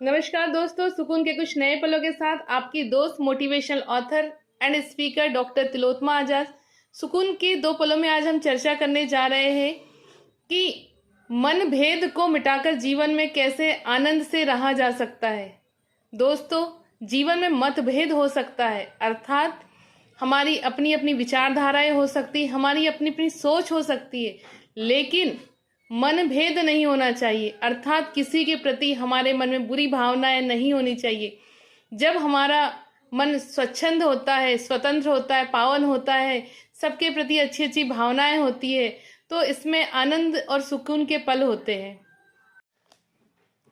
नमस्कार दोस्तों, सुकून के कुछ नए पलों के साथ आपकी दोस्त motivational author and speaker doctor Tilottama Azad. सुकून के दो पलों में आज हम चर्चा करने जा रहे हैं कि मन भेद को मिटाकर जीवन में कैसे आनंद से रहा जा सकता है। दोस्तों, जीवन में मतभेद हो सकता है, अर्थात हमारी अपनी अपनी विचारधाराएं हो सकती, हमारी अपनी अपनी सोच हो सकती है, लेकिन मन भेद नहीं होना चाहिए, अर्थात किसी के प्रति हमारे मन में बुरी भावनाएं नहीं होनी चाहिए। जब हमारा मन स्वच्छंद होता है, स्वतंत्र होता है, पावन होता है, सबके प्रति अच्छी अच्छी भावनाएं होती है, तो इसमें आनंद और सुकून के पल होते हैं।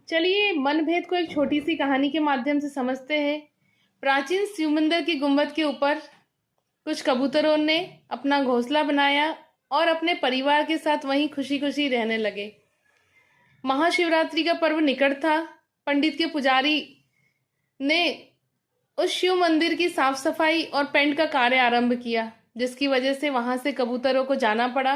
चलिए मनभेद को एक छोटी सी कहानी के माध्यम से समझते हैं। प्राचीन शिव मंदिर की गुंबद के ऊपर कुछ कबूतरों ने अपना घोंसला बनाया और अपने परिवार के साथ वहीं खुशी खुशी रहने लगे। महाशिवरात्रि का पर्व निकट था। पंडित के पुजारी ने उस शिव मंदिर की साफ सफाई और पेंट का कार्य आरंभ किया, जिसकी वजह से वहां से कबूतरों को जाना पड़ा।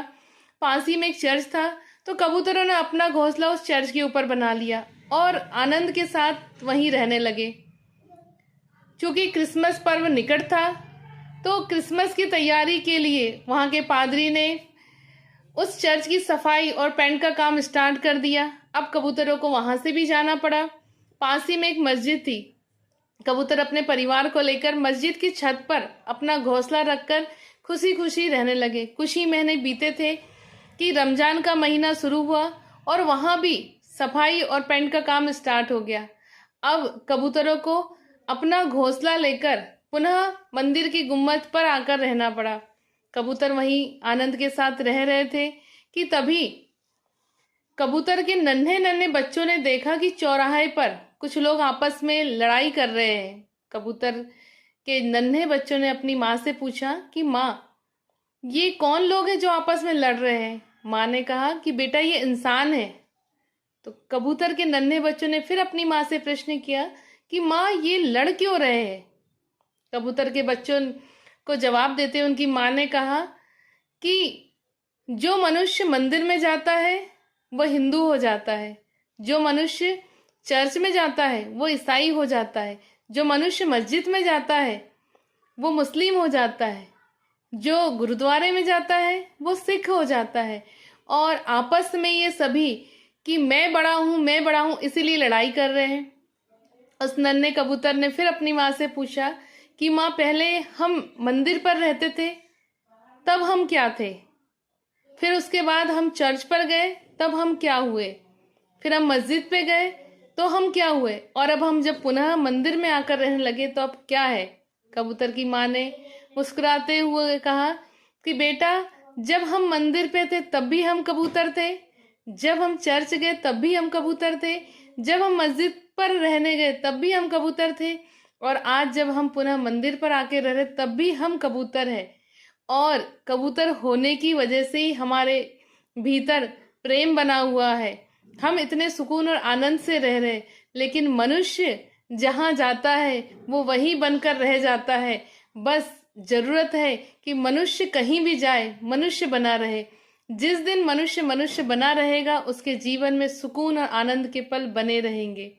पास ही में एक चर्च था, तो कबूतरों ने अपना घोंसला उस चर्च के ऊपर बना लिया और आनंद के साथ वहीं रहने लगे। चूंकि क्रिसमस पर्व निकट था, तो क्रिसमस की तैयारी के लिए वहां के पादरी ने उस चर्च की सफाई और पेंट का काम स्टार्ट कर दिया। अब कबूतरों को वहां से भी जाना पड़ा। पास ही में एक मस्जिद थी। कबूतर अपने परिवार को लेकर मस्जिद की छत पर अपना घोंसला रखकर खुशी खुशी रहने लगे। कुछ ही महीने बीते थे कि रमजान का महीना शुरू हुआ और वहां भी सफाई और पेंट का काम स्टार्ट हो गया। अब कबूतरों को अपना घोंसला लेकर पुनः मंदिर की गुम्बद पर आकर रहना पड़ा। कबूतर वहीं आनंद के साथ रह रहे थे कि तभी कबूतर के नन्हे नन्हे बच्चों ने देखा कि चौराहे पर कुछ लोग आपस में लड़ाई कर रहे हैं। कबूतर के नन्हे बच्चों ने अपनी माँ से पूछा कि माँ, ये कौन लोग हैं जो आपस में लड़ रहे हैं? माँ ने कहा कि बेटा, ये इंसान है। तो कबूतर के नन्हे बच्चों ने फिर अपनी माँ से प्रश्न किया कि माँ, ये लड़ क्यों रहे हैं? कबूतर के बच्चों को जवाब देते उनकी माँ ने कहा कि जो मनुष्य मंदिर में जाता है वह हिंदू हो जाता है, जो मनुष्य चर्च में जाता है वो ईसाई हो जाता है, जो मनुष्य मस्जिद में जाता है वो मुस्लिम हो जाता है, जो गुरुद्वारे में जाता है वो सिख हो जाता है, और आपस में ये सभी कि मैं बड़ा हूं इसीलिए लड़ाई कर रहे हैं। उस नन्हे कबूतर ने फिर अपनी माँ से पूछा कि माँ, पहले हम मंदिर पर रहते थे तब हम क्या थे? फिर उसके बाद हम चर्च पर गए तब हम क्या हुए? फिर हम मस्जिद पे गए तो हम क्या हुए? और अब हम जब पुनः मंदिर में आकर रहने लगे तो अब क्या है? कबूतर की माँ ने मुस्कुराते हुए कहा कि बेटा, जब हम मंदिर पे थे तब भी हम कबूतर थे, जब हम चर्च गए तब भी हम कबूतर थे, जब हम मस्जिद पर रहने गए तब भी हम कबूतर थे, और आज जब हम पुनः मंदिर पर आके रह रहे तब भी हम कबूतर हैं। और कबूतर होने की वजह से ही हमारे भीतर प्रेम बना हुआ है। हम इतने सुकून और आनंद से रह रहे, लेकिन मनुष्य जहां जाता है वो वहीं बनकर रह जाता है। बस जरूरत है कि मनुष्य कहीं भी जाए, मनुष्य बना रहे। जिस दिन मनुष्य मनुष्य बना रहेगा, उसके जीवन में सुकून और आनंद के पल बने रहेंगे।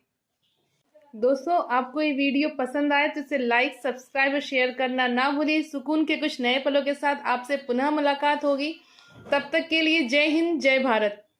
दोस्तों, आपको ये वीडियो पसंद आए तो इसे लाइक, सब्सक्राइब और शेयर करना ना भूलिए। सुकून के कुछ नए पलों के साथ आपसे पुनः मुलाकात होगी। तब तक के लिए जय हिंद, जय भारत।